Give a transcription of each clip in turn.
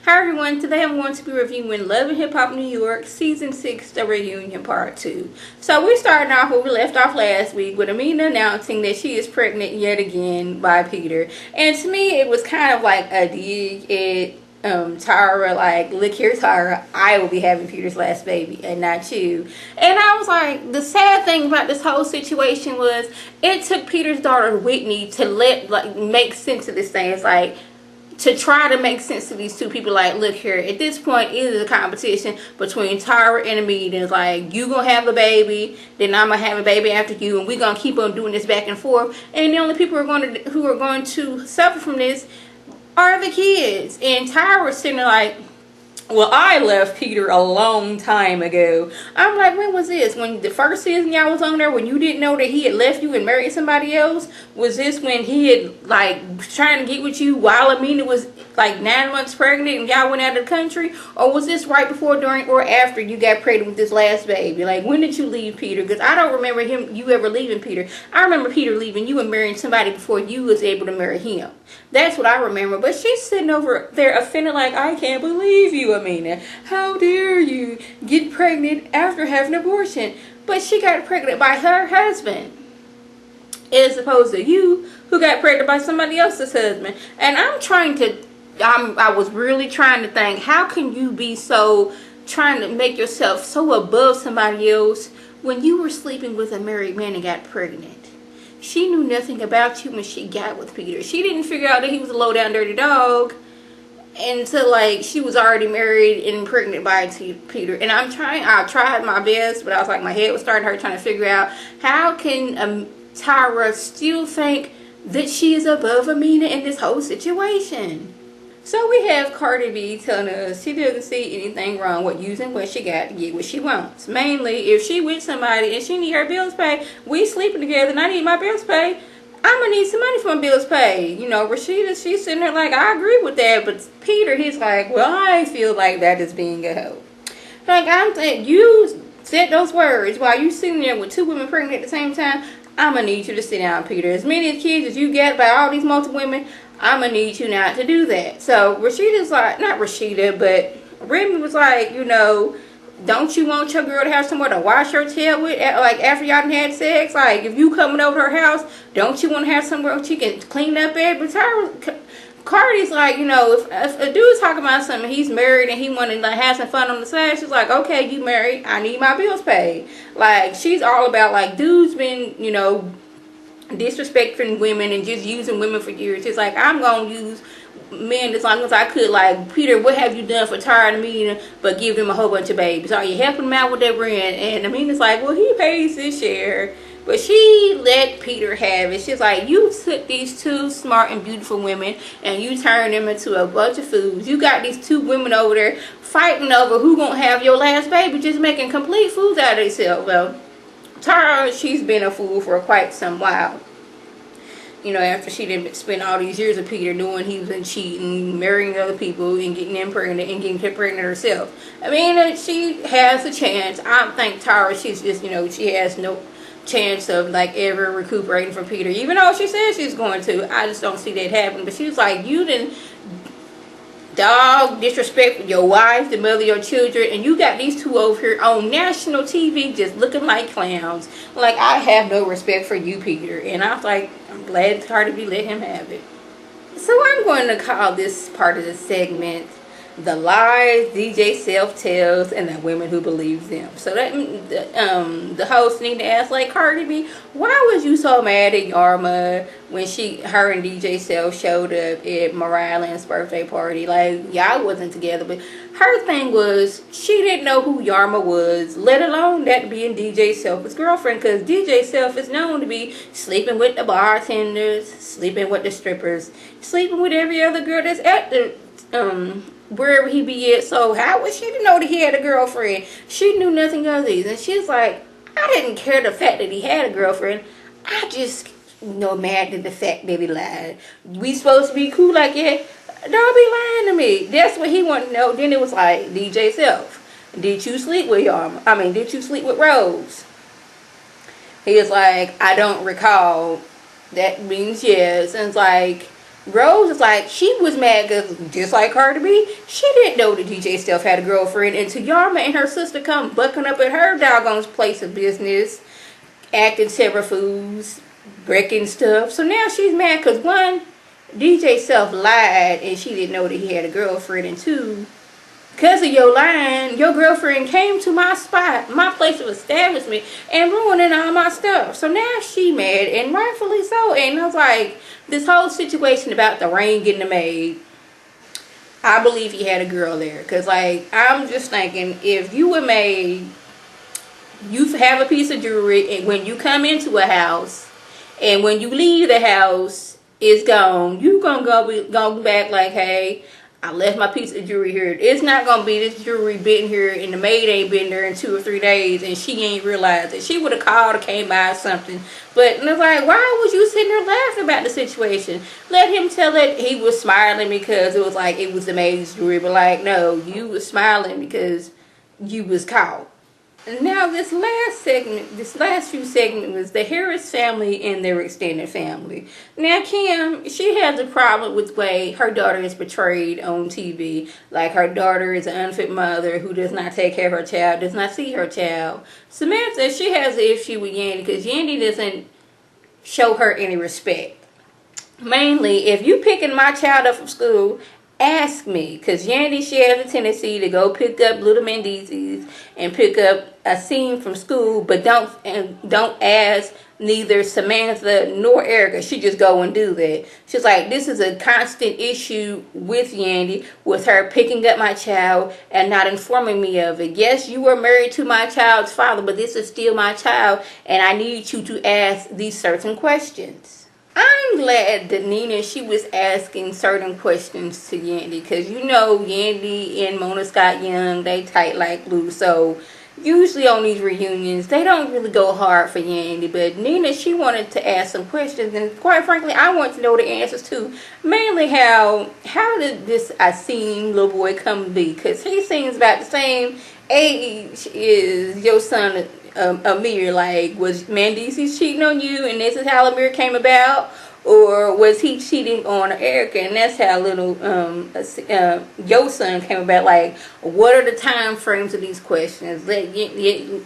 Hi everyone, today I'm going to be reviewing Love and Hip Hop New York Season 6, The Reunion Part 2. So we started off where we left off last week with AMINA announcing that she is pregnant yet again by Peter. And to me, it was kind of like a dig at Tyra, like, look here Tyra, I will be having Peter's last baby and not you. And I was like, the sad thing about this whole situation was it took Peter's daughter Whitney to make sense of this thing. It's like, to try to make sense to these two people, like, look here, at this point, it is a competition between Tyra and Amina. It's like, you gonna have a baby, then I'm gonna have a baby after you, and we're gonna keep on doing this back and forth. And the only people who are going to suffer from this are the kids. And Tyra's sitting there like, well, I left Peter a long time ago. I'm like, when was this? When the first season y'all was on there, when you didn't know that he had left you and married somebody else? Was this when he had, like, trying to get with you while Amina was, like, 9 months pregnant and y'all went out of the country? Or was this right before, during, or after you got pregnant with this last baby? Like, when did you leave Peter? Because I don't remember you ever leaving Peter. I remember Peter leaving you and marrying somebody before you was able to marry him. That's what I remember. But she's sitting over there offended like, I can't believe you, Amina. How dare you get pregnant after having an abortion? But she got pregnant by her husband, as opposed to you, who got pregnant by somebody else's husband. And I was really trying to think, how can you be so trying to make yourself so above somebody else when you were sleeping with a married man and got pregnant? She knew nothing about you when she got with Peter. She didn't figure out that he was a low down dirty dog until, like, she was already married and pregnant by Peter. And I tried my best, but I was like, my head was starting to hurt trying to figure out how can Tyra still think that she is above Amina in this whole situation. So we have Cardi B telling us she doesn't see anything wrong with using what she got to get what she wants. Mainly, if she with somebody and she need her bills paid, we sleeping together and I need my bills paid, I'm going to need some money for my bills paid. You know, Rashida, she's sitting there like, I agree with that. But Peter, he's like, well, I feel like that is being a hoe. Like, I'm saying, you said those words while you sitting there with two women pregnant at the same time. I'm going to need you to sit down, Peter. As many kids as you get by all these multiple women, I'm going to need you not to do that. So Rashida's like, not Rashida, but Remy was like, you know, don't you want your girl to have somewhere to wash her tail with, like, after y'all done had sex? Like, if you coming over to her house, don't you want to have somewhere where she can clean up at? But Cardi's like, you know, if a dude's talking about something, he's married and he wanted to, like, have some fun on the side, she's like, okay, you married, I need my bills paid. Like, she's all about, like, dudes been, you know, disrespecting women and just using women for years. It's like, I'm gonna use men as long as I could. Like, Peter, what have you done for Tyra and Amina but give them a whole bunch of babies? Are you helping them out with their rent? And Amina's like, well, he pays his share. But she let Peter have it. She's like, you took these two smart and beautiful women and you turned them into a bunch of fools. You got these two women over there fighting over who gonna have your last baby, just making complete fools out of themselves. Well, Tyra, she's been a fool for quite some while. You know, after she didn't spend all these years with Peter knowing he was been cheating, marrying other people, and getting them pregnant and getting pregnant herself. I mean, she has a chance. I think Tyra, she's just, you know, she has no chance of, like, ever recuperating from Peter. Even though she said she's going to, I just don't see that happening. But she was like, you didn't disrespect your wife, the mother of your children, and you got these two over here on national TV just looking like clowns. Like, I have no respect for you, Peter. And I was like, I'm glad Cardi B let him have it. So I'm going to call this part of the segment the lies DJ Self tells and the women who believe them. So that the host need to ask, like, Cardi B, why was you so mad at Yarma when her and DJ Self showed up at Mariah Lynn's birthday party? Like, y'all wasn't together, but her thing was she didn't know who Yarma was, let alone that being DJ Self's girlfriend, because DJ Self is known to be sleeping with the bartenders, sleeping with the strippers, sleeping with every other girl that's at the wherever he be at. So how was she to know that he had a girlfriend? She knew nothing of these. And she's like, I didn't care the fact that he had a girlfriend. I just, you know, mad at the fact that he lied. We supposed to be cool like that? Don't be lying to me. That's what he wanted to know. Then it was like, DJ Self, did you sleep with Yarma? I mean, did you sleep with Rose? He was like, I don't recall. That means yes. And it's like, Rose is like, she was mad because, just like Cardi B, she didn't know that DJ Steph had a girlfriend until Yarma and her sister come bucking up at her doggone place of business, acting terror fools, breaking stuff. So now she's mad because, one, DJ Steph lied and she didn't know that he had a girlfriend, and two, because of your lying, your girlfriend came to my spot, my place of establishment, and ruining all my stuff. So now she mad, and rightfully so. And I was like, this whole situation about the ring getting the maid, I believe he had a girl there. Because, like, I'm just thinking, if you were made, you have a piece of jewelry, and when you come into a house, and when you leave the house, it's gone, you gonna go back like, hey, I left my piece of jewelry here. It's not going to be this jewelry been here and the maid ain't been there in 2 or 3 days and she ain't realized it. She would have called or came by or something. But and it's like, why was you sitting there laughing about the situation? Let him tell it he was smiling because it was like it was the maid's jewelry. But like, no, you was smiling because you was caught. Now this last few segments was the Harris family and their extended family. Now Kim, she has a problem with the way her daughter is portrayed on TV. Like her daughter is an unfit mother who does not take care of her child, does not see her child. Samantha, she has an issue with Yandy because Yandy doesn't show her any respect. Mainly, if you picking my child up from school, ask me, because Yandy, she has a tendency to go pick up little Mendeecees and pick up a scene from school, but don't ask neither Samantha nor Erica. She just go and do that. She's like, this is a constant issue with Yandy, with her picking up my child and not informing me of it. Yes, you were married to my child's father, but this is still my child, and I need you to ask these certain questions. I'm glad that Nina, she was asking certain questions to Yandy, because you know Yandy and Mona Scott Young, they tight like glue. So usually on these reunions, they don't really go hard for Yandy. But Nina, she wanted to ask some questions, and quite frankly, I want to know the answers too. Mainly how did this Asim little boy come to be? Because he seems about the same age as your son Amir. Like, was Mendeecees cheating on you and this is how Amir came about, or was he cheating on Erica and that's how little your son came about? Like, what are the time frames of these questions? Let Yandy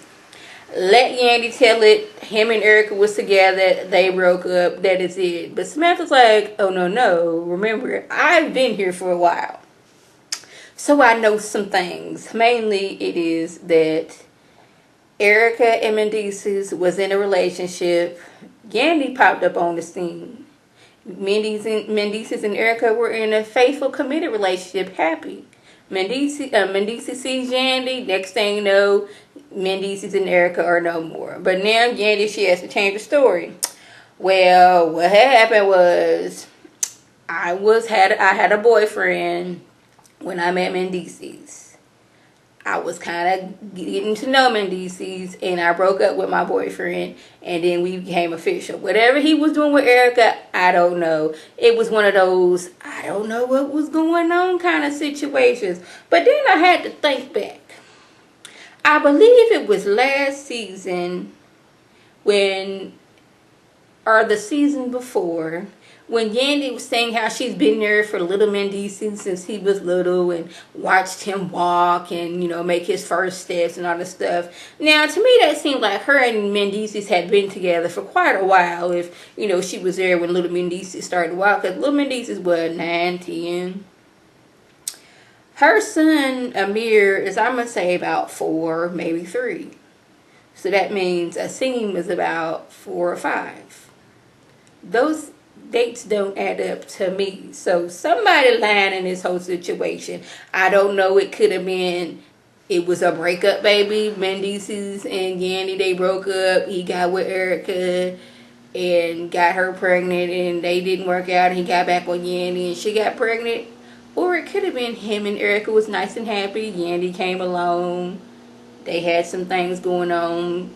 tell it. Him and Erica was together, they broke up, that is it. But Samantha's like, oh no, remember, I've been here for a while, so I know some things. Mainly it is that Erica and Mendeecees was in a relationship. Yandy popped up on the scene. Mendeecees and Erica were in a faithful, committed relationship, happy. Mendeecees sees Yandy. Next thing you know, Mendeecees and Erica are no more. But now Yandy, she has to change the story. Well, what had happened was I had a boyfriend when I met Mendeecees. I was kind of getting to know Mendeecees, and I broke up with my boyfriend, and then we became official. Whatever he was doing with Erica, I don't know. It was one of those, I don't know what was going on kind of situations. But then I had to think back. I believe it was last season or the season before, when Yandy was saying how she's been there for little Mendeecees since he was little and watched him walk and, you know, make his first steps and all this stuff. Now, to me, that seemed like her and Mendeecees had been together for quite a while, if, you know, she was there when little Mendeecees started to walk. Because little Mendeecees was 9, 10. Her son, Amir, is, I'm going to say, about 4, maybe 3. So that means Asim is about 4 or 5. Those dates don't add up to me. So somebody lying in this whole situation. I don't know. It could have been, it was a breakup, baby. Mendeecees and Yandy, they broke up. He got with Erica and got her pregnant, and they didn't work out, and he got back on Yandy and she got pregnant. Or it could have been him and Erica was nice and happy. Yandy came along. They had some things going on.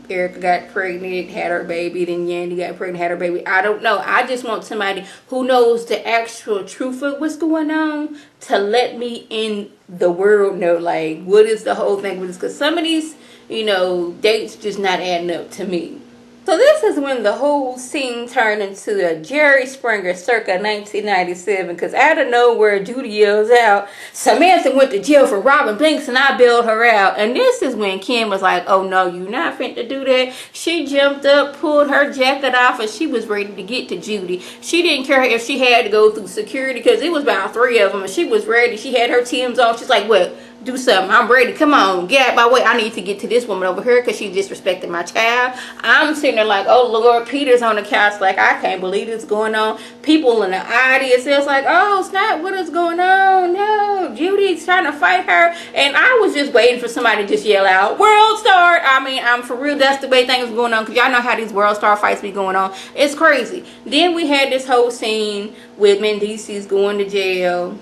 Erica got pregnant, had her baby, then Yandy got pregnant, had her baby. I don't know. I just want somebody who knows the actual truth of what's going on to let me in the world know, like, what is the whole thing with this? Because some of these, you know, dates just not adding up to me. So this is when the whole scene turned into a Jerry Springer circa 1997, because out of nowhere Judy yells out, "Samantha went to jail for robbing banks and I bailed her out." And this is when Kim was like, "Oh no, you not finna do that." She jumped up, pulled her jacket off, and she was ready to get to Judy. She didn't care if she had to go through security, because it was about 3 of them, and she was ready. She had her Tim's on. She's like, "What? Do something. I'm ready. Come on, get out my way. I need to get to this woman over here because she disrespected my child." I'm sitting there like, oh Lord. Peter's on the couch like, I can't believe this going on. People in the audience, it's like, oh snap, what is going on? No, Judy's trying to fight her. And I was just waiting for somebody to just yell out, "World Star!" I mean, I'm for real, that's the way things were going on, because y'all know how these World Star fights be going on. It's crazy. Then we had this whole scene with Mendices going to jail.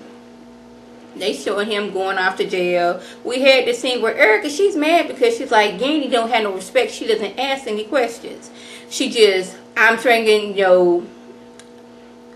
They showing him going off to jail. We had this scene where Erica, she's mad because she's like, Yandy don't have no respect. She doesn't ask any questions. She just, I'm thinking, little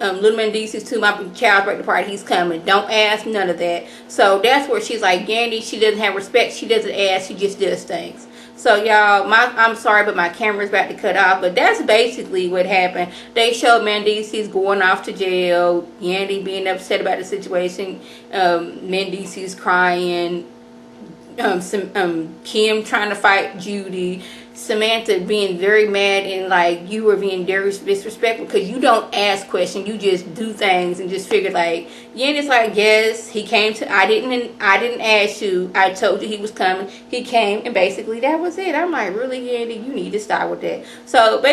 Mendices to my child's birthday party, he's coming. Don't ask none of that. So that's where she's like, Yandy, she doesn't have respect. She doesn't ask. She just does things. So y'all, I'm sorry, but my camera's about to cut off. But that's basically what happened. They showed Mendices going off to jail. Yandy being upset about the situation. Mendices crying. Kim trying to fight Judy. Samantha being very mad and like, you were being very disrespectful because you don't ask questions, you just do things and just figure like, Yandy's like, yes, he came to, I didn't ask you, I told you he was coming, he came, and basically that was it. I'm like, really, Yandy, you need to stop with that. So basically